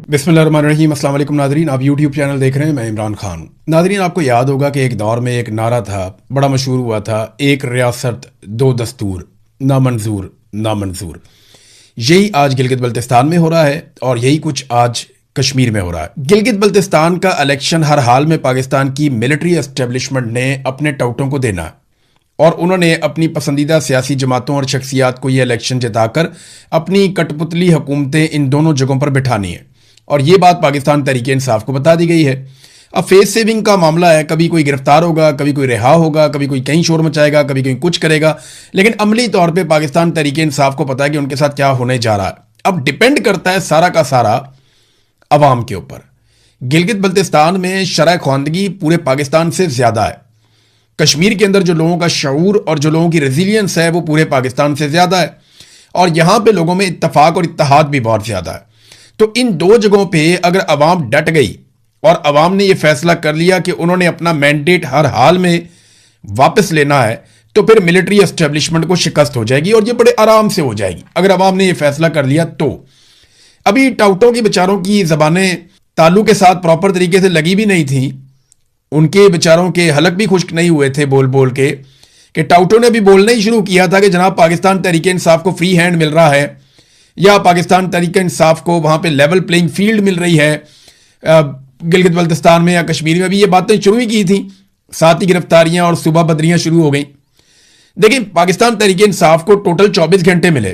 बिस्मिल्लाहिर्रहमानिर्रहीम। अस्सलाम वालेकुम नाज़रीन, आप यूट्यूब चैनल देख रहे हैं। मैं इमरान खान हूँ। नाज़रीन, आपको याद होगा कि एक दौर में एक नारा था, बड़ा मशहूर हुआ था, एक रियासत दो दस्तूर, ना मंजूर ना मंजूर। यही आज गिलगित बल्तिस्तान में हो रहा है और यही कुछ आज कश्मीर में हो रहा है। गिलगित बल्तिस्तान का इलेक्शन हर हाल में पाकिस्तान की मिलिट्री एस्टेब्लिशमेंट ने अपने टाउटों को देना और उन्होंने अपनी पसंदीदा सियासी जमातों और शख्सियात को यह इलेक्शन जिताकर अपनी कठपुतली हुकूमतें इन दोनों जगहों पर बिठानी है। और ये बात पाकिस्तान तहरीक इंसाफ को बता दी गई है। अब फेस सेविंग का मामला है, कभी कोई गिरफ्तार होगा, कभी कोई रिहा होगा, कभी कोई कहीं शोर मचाएगा, कभी कहीं कुछ करेगा, लेकिन अमली तौर पे पाकिस्तान तहरीक इंसाफ को पता है कि उनके साथ क्या होने जा रहा है। अब डिपेंड करता है सारा का सारा अवाम के ऊपर। गिलगित बल्तिस्तान में शरह ख्वानदगी पूरे पाकिस्तान से ज्यादा है। कश्मीर के अंदर जो लोगों का शऊर और जो लोगों की रेजिलियंस है वो पूरे पाकिस्तान से ज्यादा है और यहां पे लोगों में इत्तफाक और इत्तेहाद भी बहुत ज्यादा है। तो इन दो जगहों पे अगर अवाम डट गई और अवाम ने यह फैसला कर लिया कि उन्होंने अपना मैंडेट हर हाल में वापस लेना है, तो फिर मिलिट्री एस्टेब्लिशमेंट को शिकस्त हो जाएगी और ये बड़े आराम से हो जाएगी अगर अवाम ने यह फैसला कर लिया तो। अभी टाउटों की बेचारों की जबानें तालू के साथ प्रॉपर तरीके से लगी भी नहीं थी, उनके बेचारों के हलक भी खुश्क नहीं हुए थे बोल बोल के कि टाउटों ने भी बोलना ही शुरू किया था कि जनाब पाकिस्तान तहरीक इंसाफ को फ्री हैंड मिल रहा है या पाकिस्तान तहरीक इंसाफ को वहां पे लेवल प्लेइंग फील्ड मिल रही है। गिलगित बल्तिस्तान में या कश्मीर में भी ये बातें शुरू ही की थी, साथ ही गिरफ्तारियां और सुबह बदरियां शुरू हो गई। देखिए, पाकिस्तान तहरीक इंसाफ को टोटल 24 घंटे मिले,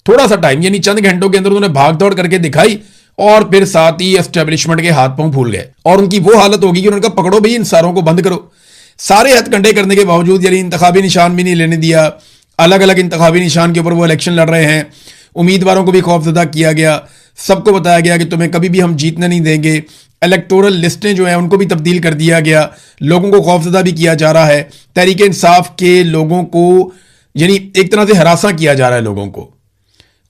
थोड़ा सा टाइम यानी चंद घंटों के अंदर उन्होंने भाग दौड़ करके दिखाई और फिर साथ ही एस्टेब्लिशमेंट के हाथ पांव फूल गए और उनकी वो हालत होगी कि उन्होंने कहा पकड़ो भाई इन सारों को बंद करो। सारे हथकंडे करने के बावजूद यानी इंतखाबी निशान भी नहीं लेने दिया, अलग अलग इंतखाबी निशान के ऊपर वो इलेक्शन लड़ रहे हैं, उम्मीदवारों को भी खौफजदा किया गया, सबको बताया गया कि तुम्हें कभी भी हम जीतने नहीं देंगे। इलेक्टोरल लिस्टें जो हैं उनको भी तब्दील कर दिया गया, लोगों को खौफजदा भी किया जा रहा है, तहरीक इंसाफ के लोगों को यानी एक तरह से हरासा किया जा रहा है लोगों को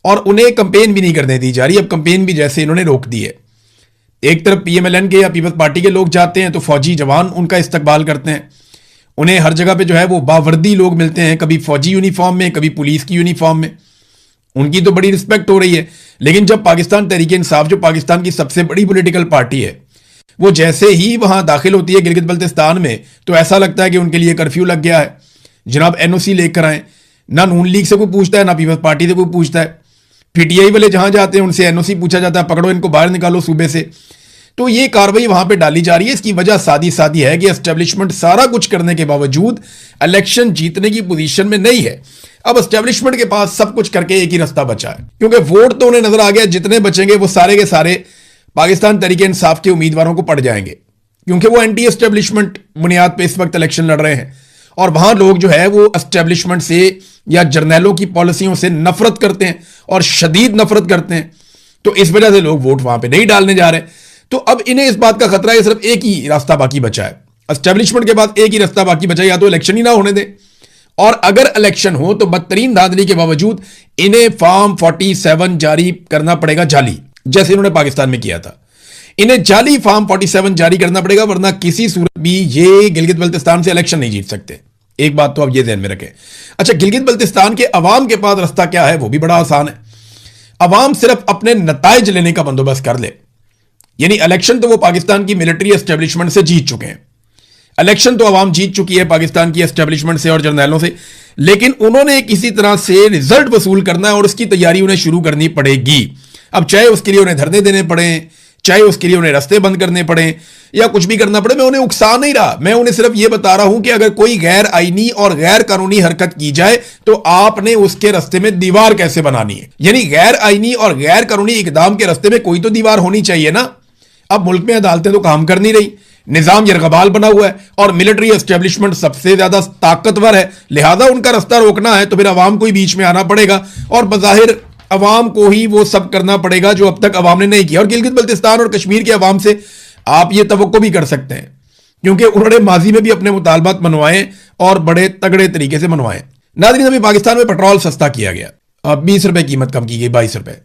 और उन्हें कंपेन भी नहीं करने दी जा रही। अब कंपेन भी जैसे इन्होंने रोक दी है। एक तरफ पीएमएलएन के या पीपल्स पार्टी के लोग जाते हैं तो फौजी जवान उनका इस्तकबाल करते हैं, उन्हें हर जगह पे जो है वो बावर्दी लोग मिलते हैं, कभी फौजी यूनिफॉर्म में, कभी पुलिस की यूनिफॉर्म में, उनकी तो बड़ी रिस्पेक्ट हो रही है। लेकिन जब पाकिस्तान तहरीक इंसाफ जो पाकिस्तान की सबसे बड़ी पॉलिटिकल पार्टी है वो जैसे ही वहां दाखिल होती है गिलगित बल्तिस्तान में तो ऐसा लगता है कि उनके लिए कर्फ्यू लग गया है। जनाब एनओसी लेकर आए, ना नून लीग से कोई पूछता है ना पीपल्स पार्टी से कोई पूछता है। पीटीआई वाले जहां जाते हैं उनसे एनओसी पूछा जाता है, पकड़ो इनको बाहर निकालो सूबे से। तो ये कार्रवाई वहां पे डाली जा रही है। इसकी वजह सादी सादी है कि एस्टेब्लिशमेंट सारा कुछ करने के बावजूद इलेक्शन जीतने की पोजीशन में नहीं है। अब एस्टेब्लिशमेंट के पास सब कुछ करके एक ही रास्ता बचा है, क्योंकि वोट तो उन्हें नजर आ गया जितने बचेंगे वो सारे के सारे पाकिस्तान तहरीक इंसाफ के उम्मीदवारों को पड़ जाएंगे, क्योंकि वो एंटी एस्टेब्लिशमेंट बुनियाद पे इस वक्त इलेक्शन लड़ रहे हैं और वहां लोग जो है वो एस्टेब्लिशमेंट से या जर्नैलों की पॉलिसियों से नफरत करते हैं और शदीद नफरत करते हैं। तो इस वजह से लोग वोट वहां पे नहीं डालने जा रहे। तो अब इन्हें इस बात का खतरा है, सिर्फ एक ही रास्ता बाकी बचा है एस्टेब्लिशमेंट के पास, एक ही रास्ता बाकी बचा है, या तो इलेक्शन ही ना होने दें और अगर इलेक्शन हो तो बदतरीन धांधली के बावजूद इन्हें फॉर्म 47 जारी करना पड़ेगा जाली, जैसे इन्होंने पाकिस्तान में किया था। इन्हें जाली फॉर्म 47 जारी करना पड़ेगा, वरना किसी सूरत भी ये गिलगित बल्तिस्तान से इलेक्शन नहीं जीत सकते। एक बात तो आप ये ध्यान में रखें। अच्छा, गिलगित बल्तिस्तान के अवाम के पास रास्ता क्या है वो भी बड़ा आसान है। अवाम सिर्फ अपने नताइज लेने का बंदोबस्त कर ले, यानी इलेक्शन तो वो पाकिस्तान की मिलिट्री एस्टेब्लिशमेंट से जीत चुके हैं, इलेक्शन तो अवाम जीत चुकी है पाकिस्तान की एस्टेब्लिशमेंट से और जर्नैलों से, लेकिन उन्होंने किसी तरह से रिजल्ट वसूल करना है और उसकी तैयारी उन्हें शुरू करनी पड़ेगी। अब चाहे उसके लिए उन्हें धरने देने पड़े, चाहे उसके लिए उन्हें रास्ते बंद करने पड़े या कुछ भी करना पड़े, मैं उन्हें उकसा नहीं रहा, मैं उन्हें सिर्फ यह बता रहा हूं कि अगर कोई गैर आईनी और गैर कानूनी हरकत की जाए तो आपने उसके रास्ते में दीवार कैसे बनानी है। यानी गैर आईनी और गैर कानूनी इकदाम के रास्ते में कोई तो दीवार होनी चाहिए ना। अब मुल्क में अदालतें तो काम कर नहीं रही, निजाम यरगबाल बना हुआ है और मिलिट्री एस्टेब्लिशमेंट सबसे ज्यादा ताकतवर है, लिहाजा उनका रास्ता रोकना है तो फिर अवाम को ही बीच में आना पड़ेगा और बज़ाहिर अवाम को ही वो सब करना पड़ेगा जो अब तक अवाम ने नहीं किया। और गिलगित बल्तिस्तान और कश्मीर के अवाम से आप ये तवक्को भी कर सकते हैं, क्योंकि उन्होंने माजी में भी अपने मुतालबात मनवाए और बड़े तगड़े तरीके से मनवाए। नाज़रीन, अभी पाकिस्तान में पेट्रोल सस्ता किया गया, अब 20 रुपए कीमत कम की गई, 22 रुपए।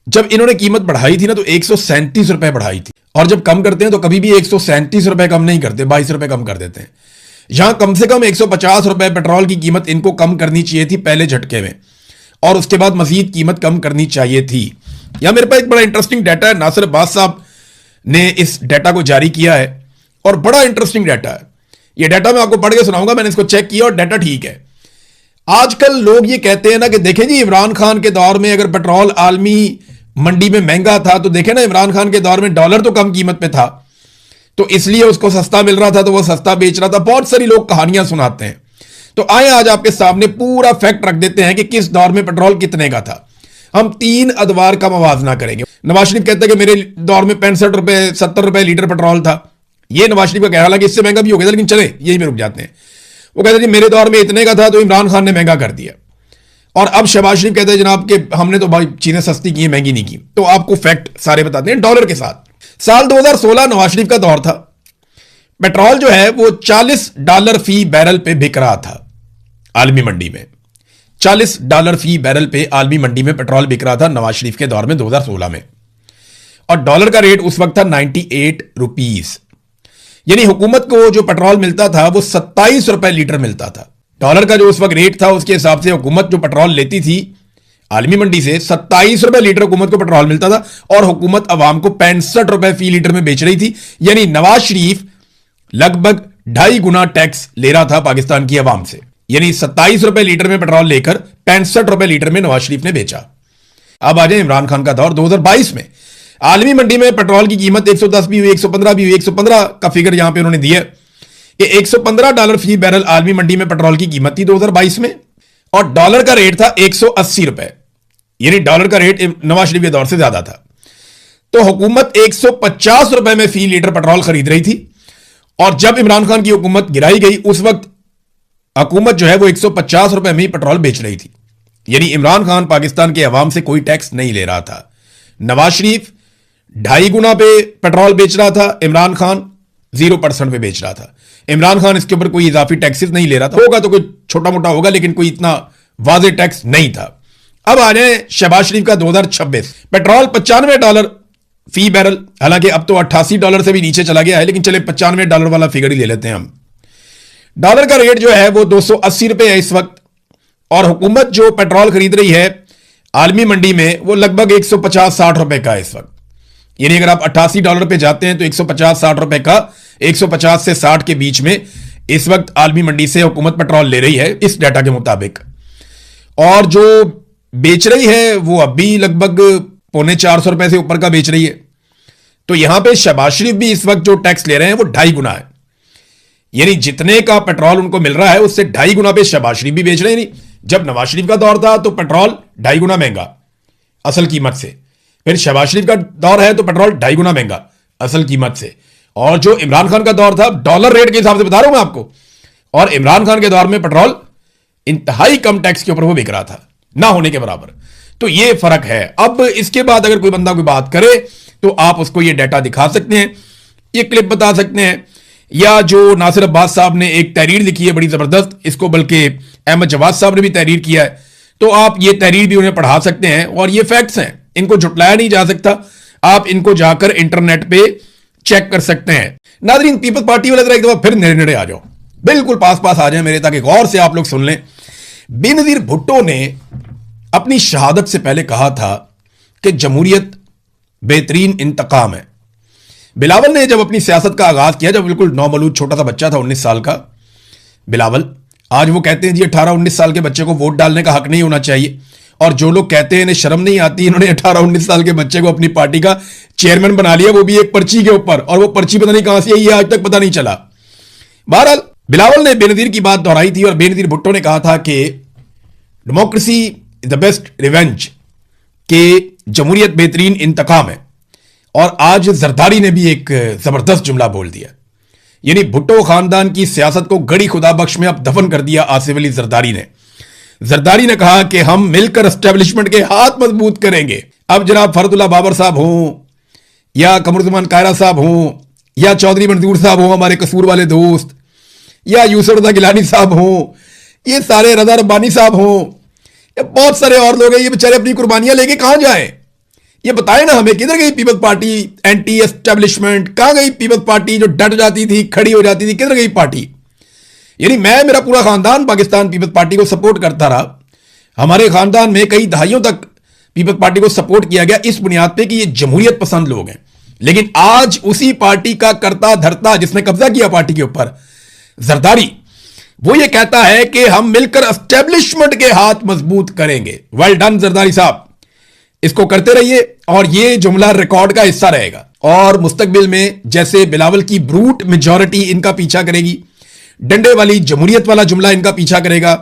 जब इन्होंने कीमत बढ़ाई थी ना तो 137 रुपए बढ़ाई थी, और जब कम करते हैं तो कभी भी 137 रुपए कम नहीं करते, 22 रुपए कम कर देते हैं। यहां कम से कम 150 रुपए पेट्रोल की कीमत इनको कम करनी चाहिए थी पहले झटके में, और उसके बाद मजीद कीमत कम करनी चाहिए थी। यहां मेरे पास एक बड़ा इंटरेस्टिंग डाटा है, नासिर अब्बास साहब ने इस डाटा को जारी किया है और बड़ा इंटरेस्टिंग डाटा है। ये डाटा मैं आपको पढ़ के सुनाऊंगा, मैंने इसको चेक किया और डाटा ठीक है। आजकल लोग ये कहते हैं ना कि देखें जी, इमरान खान के दौर में अगर पेट्रोल आलमी मंडी में महंगा था तो देखें ना, इमरान खान के दौर में डॉलर तो कम कीमत पे था तो इसलिए उसको सस्ता मिल रहा था तो वो सस्ता बेच रहा था। बहुत सारी लोग कहानियां सुनाते हैं। तो आए आज आपके सामने पूरा फैक्ट रख देते हैं कि किस दौर में पेट्रोल कितने का था। हम 3 अदवार का मवाजना करेंगे। नवाज शरीफ कहते हैं कि मेरे दौर में 65 रुपए 70 रुपए लीटर पेट्रोल था। ये नवाज शरीफ का कहना, हालांकि इससे महंगा भी हो गया, लेकिन चले यही में रुक जाते हैं। वो कहते हैं जी मेरे दौर में इतने का था तो इमरान खान ने महंगा कर दिया। और अब शहबाज शरीफ कहते हैं जनाब कि हमने तो भाई चीजें सस्ती की, महंगी नहीं की। तो आपको फैक्ट सारे बताते हैं डॉलर के साथ। साल 2016 नवाज शरीफ का दौर था। पेट्रोल जो है वो $40 फी बैरल पे बिक रहा था आलमी मंडी में। $40 फी बैरल पे आलमी मंडी में पेट्रोल बिक रहा था नवाज शरीफ के दौर में 2016 में। और डॉलर का रेट उस वक्त था 98 रुपीस। यानी हुकूमत को जो पेट्रोल मिलता था वो 27 रुपए लीटर मिलता था। डॉलर का जो उस वक्त रेट था उसके हिसाब से हुकूमत जो पेट्रोल लेती थी आलमी मंडी से 27 रुपए लीटर हुकूमत को पेट्रोल मिलता था और हुकूमत अवाम को 65 रुपए फी लीटर में बेच रही थी। यानी नवाज शरीफ लगभग 2.5 गुना टैक्स ले रहा था पाकिस्तान की अवाम से। यानी 27 रुपए लीटर में पेट्रोल लेकर 65 रुपए लीटर में नवाज शरीफ ने बेचा। अब आ जाए इमरान खान का दौर 2022 में। आलमी मंडी में पेट्रोल की कीमत 110 भी हुई, 115 भी हुई। 115 का फिगर यहां पे उन्होंने दिया कि $115 फी बैरल आलमी मंडी में पेट्रोल की कीमत थी 2022 में और डॉलर का रेट था 180 रुपए। यानी डॉलर का रेट नवाज शरीफ के दौर से ज्यादा था। तो हुकूमत 150 रुपए में फी लीटर पेट्रोल खरीद रही थी और जब इमरान खान की हुकूमत गिराई गई उस वक्त हुकूमत जो है वो 150 रुपए में ही पेट्रोल बेच रही थी। यानी इमरान खान पाकिस्तान के अवाम से कोई टैक्स नहीं ले रहा था। नवाज शरीफ 2.5 गुना पे पेट्रोल बेच रहा था, इमरान खान 0% पे बेच रहा था। इमरान खान इसके ऊपर कोई इजाफी टैक्सेस नहीं ले रहा था। होगा तो कोई छोटा मोटा होगा लेकिन कोई इतना वाज़ेह टैक्स नहीं था। अब आ जाए शहबाज शरीफ का 2026। पेट्रोल $95 फी बैरल, हालांकि अब तो $88 से भी नीचे चला गया है, लेकिन चले $95 वाला फिगर ही ले लेते हैं हम। डॉलर का रेट जो है वो 280 रुपए है इस वक्त और हुकूमत जो पेट्रोल खरीद रही है आलमी मंडी में वो लगभग 150-60 रुपए का है इस वक्त। यानी अगर आप $88 पे जाते हैं तो 150-60 रुपए का, 150 से 60 के बीच में इस वक्त आलमी मंडी से हुकूमत पेट्रोल ले रही है इस डाटा के मुताबिक। और जो बेच रही है वो अब भी लगभग 350 रुपए से ऊपर का बेच रही है। तो यहां पे शहबाज शरीफ भी इस वक्त जो टैक्स ले रहे हैं वो 2.5 गुना है। यानी जितने का पेट्रोल उनको मिल रहा है उससे 2.5 गुना पे शहबाज शरीफ भी बेच रहे हैं। जब नवाज शरीफ का दौर था तो पेट्रोल 2.5 गुना महंगा असल कीमत से, फिर शहबाज शरीफ का दौर है तो पेट्रोल 2.5 गुना महंगा असल कीमत से। और जो इमरान खान का दौर था, डॉलर रेट के हिसाब से बता रहा हूं मैं आपको, और इमरान खान के दौर में पेट्रोल इंतहाई कम टैक्स के ऊपर वो बिक रहा था, ना होने के बराबर। तो ये फर्क है। अब इसके बाद अगर कोई बंदा कोई बात करे तो आप उसको ये डाटा दिखा सकते हैं, ये क्लिप बता सकते हैं, या जो नासिर अब्बास साहब ने एक तहरीर लिखी है बड़ी जबरदस्त, इसको बल्कि अहमद जवाद साहब ने भी तहरीर किया है, तो आप ये तहरीर भी उन्हें पढ़ा सकते हैं। और ये फैक्ट्स हैं, इनको झुटलाया नहीं जा सकता। आप इनको जाकर इंटरनेट पे चेक कर सकते हैं। नादरीन, पीपल्स पार्टी वाले एक दफा फिर नेड़े नेड़े आ जाओ, बिल्कुल पास पास आ जाए मेरे, ताकि गौर से आप लोग सुन लें। बेनजीर भुट्टो ने अपनी शहादत से पहले कहा था कि जमहूरियत बेहतरीन इंतकाम है। बिलावल ने जब अपनी सियासत का आगाज किया, जब बिल्कुल नौमौलूद छोटा सा बच्चा था 19 साल का बिलावल, आज वो कहते हैं जी 18-19 साल के बच्चे को वोट डालने का हक नहीं होना चाहिए। और जो लोग कहते हैं इन्हें शर्म नहीं आती, इन्होंने 18-19 साल के बच्चे को अपनी पार्टी का चेयरमैन बना लिया, वो भी एक पर्ची के ऊपर, और वो पर्ची पता नहीं कहां से आई है, आज तक पता नहीं चला। बहरहाल बिलावल ने बेनजीर की बात दोहराई थी और बेनजीर भुट्टो ने कहा था कि democracy is the best revenge, के जमहूरियत बेहतरीन इंतकाम है। और आज जरदारी ने भी एक जबरदस्त जुमला बोल दिया। यानी भुट्टो खानदान की सियासत को गड़ी खुदा बख्श में अब दफन कर दिया आसिफ अली जरदारी ने। जरदारी ने कहा कि हम मिलकर एस्टेब्लिशमेंट के हाथ मजबूत करेंगे। अब जनाब फरदुल्ला बाबर साहब हों, या कमरुज़्ज़मान कायरा साहब हों, या चौधरी मंजूर साहब हों हमारे कसूर वाले दोस्त, या यूसुफ रज़ा गिलानी साहब हों, ये सारे रज़ा रब्बानी साहब हों, या बहुत सारे और लोग हैं, ये बेचारे अपनी कुर्बानियां लेके कहां जाएं? ये बताएं ना हमें, किधर गई पीपल्स पार्टी एंटी एस्टेब्लिशमेंट? कहां गई पीपल्स पार्टी जो डट जाती थी, खड़ी हो जाती थी? किधर गई पार्टी? यानी मैं, मेरा पूरा खानदान पाकिस्तान पीपल्स पार्टी को सपोर्ट करता रहा। हमारे खानदान में कई दहाइयों तक पीपल्स पार्टी को सपोर्ट किया गया इस बुनियाद पे कि ये जमहूरियत पसंद लोग हैं। लेकिन आज उसी पार्टी का करता धरता जिसने कब्जा किया पार्टी के ऊपर, जरदारी, वो ये कहता है कि हम मिलकर एस्टेब्लिशमेंट के हाथ मजबूत करेंगे। वेल डन जरदारी साहब, इसको करते रहिए और ये जुमला रिकॉर्ड का हिस्सा रहेगा और मुस्तकबिल में जैसे बिलावल की ब्रूट मेजॉरिटी इनका पीछा करेगी, डंडे वाली जमहूरियत वाला जुमला इनका पीछा करेगा,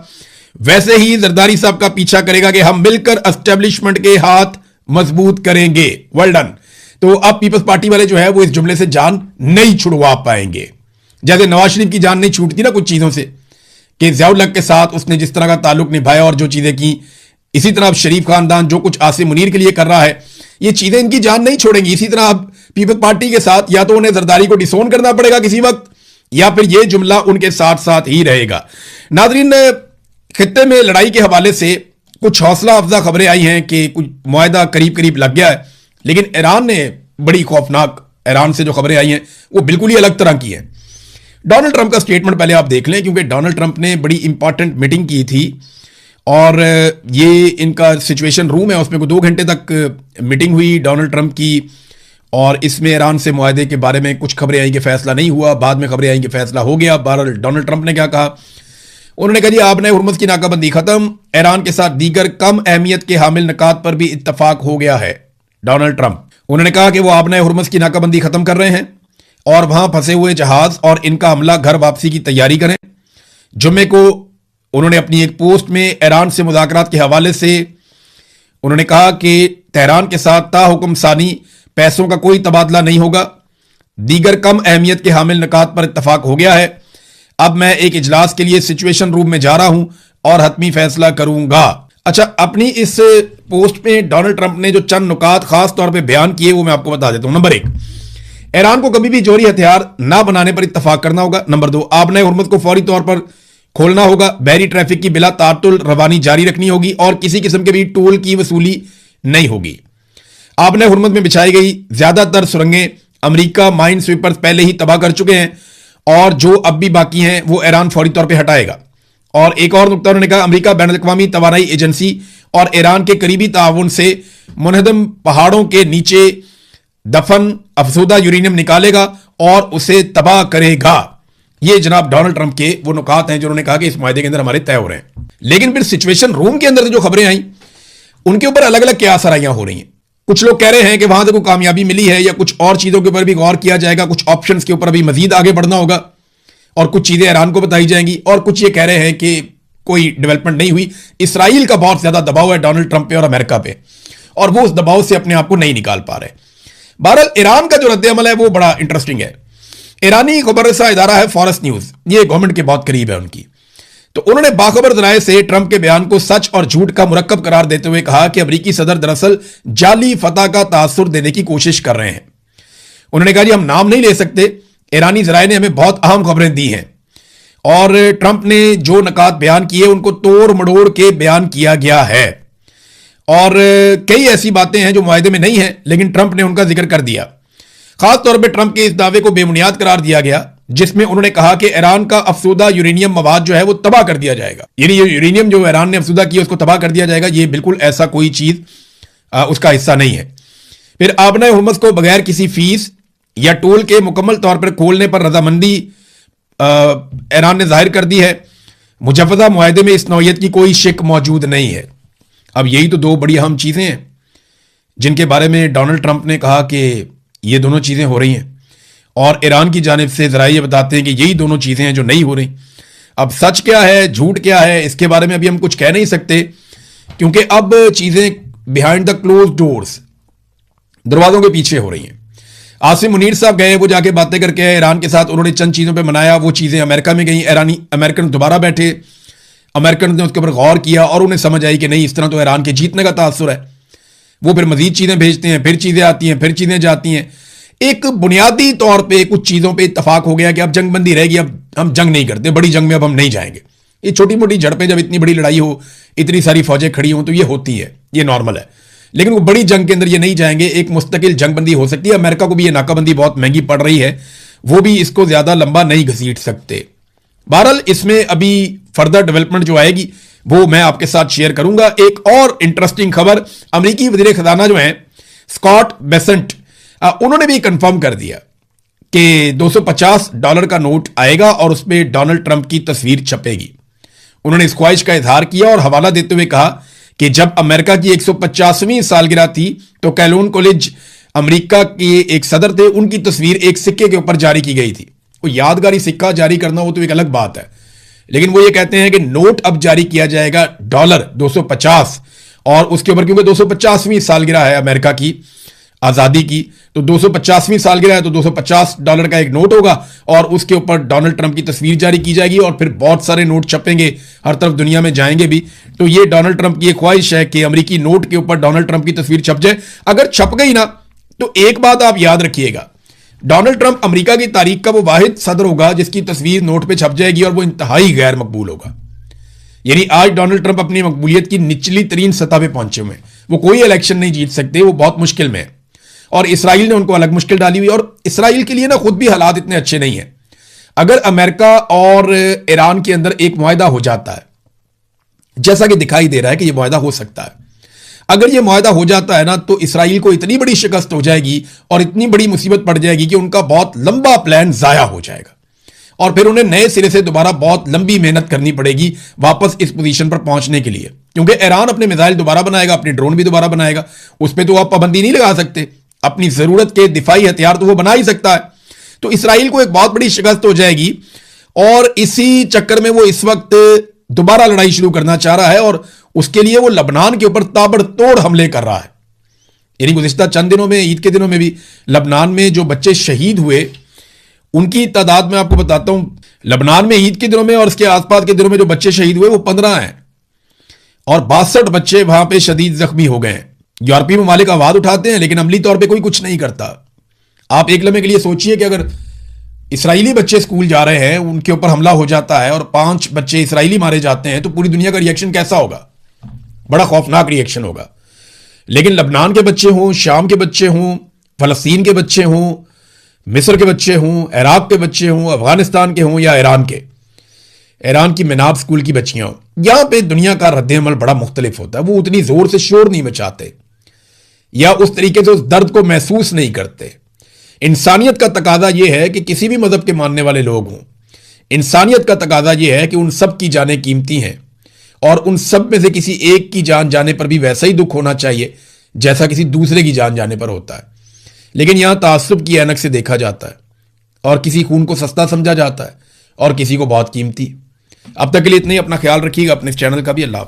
वैसे ही जरदारी साहब का पीछा करेगा कि हम मिलकर एस्टेब्लिशमेंट के हाथ मजबूत करेंगे। Well done. तो अब पीपल्स पार्टी वाले जो है वो इस जुमले से जान नहीं छुड़वा पाएंगे। जैसे नवाज शरीफ की जान नहीं छूटती ना कुछ चीजों से, कि ज़ियाउल हक के साथ उसने जिस तरह का ताल्लुक निभाया और जो चीजें की, इसी तरह अब शरीफ खानदान जो कुछ आसिम मुनीर के लिए कर रहा है, ये चीजें इनकी जान नहीं छोड़ेंगी। इसी तरह अब पीपल्स पार्टी के साथ या तो उन्हें जरदारी को डिसोन करना पड़ेगा किसी वक्त, या फिर यह जुमला उनके साथ साथ ही रहेगा। नाजरीन, खित्ते में लड़ाई के हवाले से कुछ हौसला अफजा खबरें आई हैं कि कुछ मुआहदा करीब करीब लग गया है, लेकिन ईरान ने बड़ी खौफनाक, ईरान से जो खबरें आई हैं वो बिल्कुल ही अलग तरह की हैं। डोनाल्ड ट्रंप का स्टेटमेंट पहले आप देख लें, क्योंकि डोनाल्ड ट्रंप ने बड़ी इंपॉर्टेंट मीटिंग की थी और ये इनका सिचुएशन रूम है, उसमें 2 घंटे तक मीटिंग हुई डोनाल्ड ट्रंप की, और इसमें ईरान से मुआहदे के बारे में कुछ खबरें आई कि फैसला नहीं हुआ, बाद में खबरें आई कि फैसला हो गया। बहरहाल डोनाल्ड ट्रंप ने क्या कहा, उन्होंने कहा जी आपने हुर्मुज़ की नाकाबंदी खत्म, ईरान के साथ दीगर कम अहमियत के हामिल निकात पर भी इत्तफाक हो गया है। डोनाल्ड ट्रंप, उन्होंने कहा कि वो आपने हुर्मुज़ की नाकाबंदी खत्म कर रहे हैं और वहां फंसे हुए जहाज और इनका हमला घर वापसी की तैयारी करें। जुम्मे को उन्होंने अपनी एक पोस्ट में ईरान से मुज़ाकरात के हवाले से उन्होंने कहा कि तेहरान के साथ ताहुकुम सानी पैसों का कोई तबादला नहीं होगा, दीगर कम अहमियत के हामिल निकात पर इत्तफाक हो गया है। अब मैं एक इजलास के लिए सिचुएशन रूम में जा रहा हूं और हतमी फैसला करूंगा। अच्छा, अपनी इस पोस्ट में डोनाल्ड ट्रंप ने जो चंद नुकात खास तौर पे बयान किए वो मैं आपको बता देता हूं। नंबर 1, ईरान को कभी भी जोहरी हथियार ना बनाने पर इत्तफाक करना होगा। नंबर 2, आपने हुर्मुज़ को फौरी तौर पर खोलना होगा, बहरी ट्रैफिक की बिला तातुल रवानी जारी रखनी होगी और किसी किस्म के भी टोल की वसूली नहीं होगी। आपने हुर्मुज़ में बिछाई गई ज्यादातर सुरंगें अमेरिका माइन स्वीपर्स पहले ही तबाह कर चुके हैं और जो अब भी बाकी हैं वो ईरान फौरी तौर पर हटाएगा। और एक और नुकता उन्होंने कहा, अमेरिका बैनुल-अक़वामी तवानाई एजेंसी और ईरान के करीबी ताउन से मुनहदम पहाड़ों के नीचे दफन अफसुदा यूरेनियम निकालेगा और उसे तबाह करेगा। ये जनाब डोनाल्ड ट्रंप के वो नुकात हैं जो उन्होंने कहा कि इस मुआहदे के अंदर हमारे तय हो रहे हैं। लेकिन फिर सिचुएशन रूम के अंदर जो खबरें आई उनके ऊपर अलग अलग क्या सराइयां हो रही हैं। कुछ लोग कह रहे हैं कि वहां से कोई कामयाबी मिली है या कुछ और चीजों के ऊपर भी गौर किया जाएगा, कुछ ऑप्शंस के ऊपर अभी मजीद आगे बढ़ना होगा और कुछ चीजें ईरान को बताई जाएंगी, और कुछ ये कह रहे हैं कि कोई डेवलपमेंट नहीं हुई। इसराइल का बहुत ज्यादा दबाव है डोनाल्ड ट्रंप पे और अमेरिका पे, और वो उस दबाव से अपने आप को नहीं निकाल पा रहे। बहरहाल ईरान का जो रद्द-ए-अमल है वो बड़ा इंटरेस्टिंग है। ईरानी खबररसा इदारा है फॉरेस्ट न्यूज, ये गवर्नमेंट के बहुत करीब है उनकी, तो उन्होंने बाखबर जराए से ट्रंप के बयान को सच और झूठ का मुरक्कब करार देते हुए कहा कि अमेरिकी सदर दरअसल जाली फतह का तासुर देने की कोशिश कर रहे हैं। उन्होंने कहा जी हम नाम नहीं ले सकते, ईरानी जराए ने हमें बहुत अहम खबरें दी हैं और ट्रंप ने जो नकात बयान किए उनको तोड़ मड़ोड़ के बयान किया गया है और कई ऐसी बातें हैं जो मुआहदे में नहीं है लेकिन ट्रंप ने उनका जिक्र कर दिया। खास तौर पे ट्रंप के इस दावे को बेबुनियाद करार दिया गया जिसमें उन्होंने कहा कि ईरान का अफसुदा यूरेनियम मवाद जो है वो तबाह कर दिया जाएगा, यानी ये यूरेनियम जो ईरान ने अफसुदा किया उसको तबाह कर दिया जाएगा। ये बिल्कुल ऐसा कोई चीज उसका हिस्सा नहीं है। फिर आपने हुर्मुज़ को बगैर किसी फीस या टोल के मुकम्मल तौर पर खोलने पर रजामंदी ईरान ने जाहिर कर दी है। मुजफ्फदा मुआहदे में इस नौयत की कोई शिक मौजूद नहीं है। अब यही तो 2 बड़ी अहम चीजें हैं जिनके बारे में डोनाल्ड ट्रंप ने कहा कि ये दोनों चीजें हो रही हैं और ईरान की जानिब से जरा ये बताते हैं कि यही दोनों चीजें हैं जो नहीं हो रही। अब सच क्या है झूठ क्या है इसके बारे में अभी हम कुछ कह नहीं सकते, क्योंकि अब चीजें बिहाइंड द क्लोज डोर्स, दरवाजों के पीछे हो रही हैं। आसिम मुनीर साहब गए, वो जाके बातें करके आए ईरान के साथ, उन्होंने चंद चीजों पे मनाया, वो चीजें अमेरिका में गई। अमेरिकन दोबारा बैठे, अमेरिकन ने उसके ऊपर गौर किया और उन्हें समझ आई कि नहीं इस तरह तो ईरान के जीतने का तासुर है। वो फिर मजीद चीजें भेजते हैं, फिर चीजें आती हैं, फिर चीजें जाती हैं। एक बुनियादी तौर पे कुछ चीजों पे इत्तफाक हो गया कि अब जंगबंदी रहेगी, अब हम जंग नहीं करते, बड़ी जंग में अब हम नहीं जाएंगे। ये छोटी मोटी झड़पें जब इतनी बड़ी लड़ाई हो, इतनी सारी फौजें खड़ी हों तो ये होती है, ये नॉर्मल है। लेकिन वो बड़ी जंग के अंदर ये नहीं जाएंगे, एक मुस्तकिल जंगबंदी हो सकती है। अमेरिका को भी ये नाकाबंदी बहुत महंगी पड़ रही है, वो भी इसको ज्यादा लंबा नहीं घसीट सकते। बहरहाल इसमें अभी फर्दर डेवलपमेंट जो आएगी वो मैं आपके साथ शेयर करूंगा। एक और इंटरेस्टिंग खबर, अमेरिकी वजीर खजाना जो है स्कॉट बेसेंट, उन्होंने भी कंफर्म कर दिया कि $250 का नोट आएगा और उसमें डोनाल्ड ट्रंप की तस्वीर छपेगी। उन्होंने इस ख्वाहिश का इजहार किया और हवाला देते हुए कहा कि जब अमेरिका की 150वीं सालगिरह थी तो कैलोन कॉलेज अमेरिका के एक सदर थे, उनकी तस्वीर एक सिक्के के ऊपर जारी की गई थी। वो यादगारी सिक्का जारी करना वो तो एक अलग बात है, लेकिन वो ये कहते हैं कि नोट अब जारी किया जाएगा $250 और उसके ऊपर, क्योंकि 250वीं सालगिरह है अमेरिका की आजादी की, तो 250वीं सालगिरह है तो $250 का एक नोट होगा और उसके ऊपर डोनाल्ड ट्रंप की तस्वीर जारी की जाएगी और फिर बहुत सारे नोट छपेंगे, हर तरफ दुनिया में जाएंगे भी। तो ये डोनाल्ड ट्रंप की एक ख्वाहिश है कि अमेरिकी नोट के ऊपर डोनाल्ड ट्रंप की तस्वीर छप जाए। अगर छप गई ना तो एक बात आप याद रखिएगा, डोनाल्ड ट्रंप अमेरिका की तारीख का वो वाहिद सदर होगा जिसकी तस्वीर नोट पे छप जाएगी और वो इंतहाई गैर मकबूल होगा। यानी आज डोनाल्ड ट्रंप अपनी मकबूलियत की निचली तरीन सतह पे पहुंचे हुए हैं, वो कोई इलेक्शन नहीं जीत सकते, वो बहुत मुश्किल में है और इसराइल ने उनको अलग मुश्किल डाली हुई। और इसराइल के लिए ना खुद भी हालात इतने अच्छे नहीं है। अगर अमेरिका और ईरान के अंदर एक मुआहदा हो जाता है, जैसा कि दिखाई दे रहा है कि यह मुआहदा हो सकता है, अगर यह मुआहदा हो जाता है ना तो इसराइल को इतनी बड़ी शिकस्त हो जाएगी और इतनी बड़ी मुसीबत पड़ जाएगी कि उनका बहुत लंबा प्लान जाया हो जाएगा और फिर उन्हें नए सिरे से दोबारा बहुत लंबी मेहनत करनी पड़ेगी वापस इस पोजीशन पर पहुंचने के लिए, क्योंकि ईरान अपने मिसाइल दोबारा बनाएगा, अपने ड्रोन भी दोबारा बनाएगा, उस पर तो आप पाबंदी नहीं लगा सकते। अपनी जरूरत के दिफाई हथियार तो वो बना ही सकता है। तो इसराइल को एक बहुत बड़ी शिकस्त हो जाएगी और इसी चक्कर में वो इस वक्त दोबारा लड़ाई शुरू करना चाह रहा है और उसके लिए वो लबनान के ऊपर ताबड़तोड़ हमले कर रहा है। यानी गुज़िश्ता चंद दिनों में, ईद के दिनों में भी लबनान में जो बच्चे शहीद हुए उनकी तादाद में आपको बताता हूं, लबनान में ईद के दिनों में और उसके आसपास के दिनों में जो बच्चे शहीद हुए वो 15 हैं और 62 बच्चे वहां पे शदीद जख्मी हो गए हैं। यूरोपीय ममालिक आवाज उठाते हैं लेकिन अमली तौर पे कोई कुछ नहीं करता। आप एक लम्हे के लिए सोचिए कि अगर इसराइली बच्चे स्कूल जा रहे हैं, उनके ऊपर हमला हो जाता है और 5 बच्चे इसराइली मारे जाते हैं तो पूरी दुनिया का रिएक्शन कैसा होगा? बड़ा खौफनाक रिएक्शन होगा। लेकिन लबनान के बच्चे हों, शाम के बच्चे हों, फलस्तीन के बच्चे हों, मिस्र के बच्चे हों, इराक के बच्चे हों, अफगानिस्तान के हों या ईरान की मिनाब स्कूल की बच्चियां हों, यहां पे दुनिया का रद्द-ए-अमल बड़ा मुख्तलिफ होता है। वो उतनी जोर से शोर नहीं मचाते या उस तरीके से उस दर्द को महसूस नहीं करते। इंसानियत का तकाजा यह है कि किसी भी मजहब के मानने वाले लोग हों, इंसानियत का तकाजा यह है कि उन सब की जानें कीमती हैं और उन सब में से किसी एक की जान जाने पर भी वैसा ही दुख होना चाहिए जैसा किसी दूसरे की जान जाने पर होता है। लेकिन यहां तासुब की ऐनक से देखा जाता है और किसी खून को सस्ता समझा जाता है और किसी को बहुत कीमती। अब तक के लिए इतना ही। अपना ख्याल रखिएगा, अपने चैनल का भी। अल्लाह।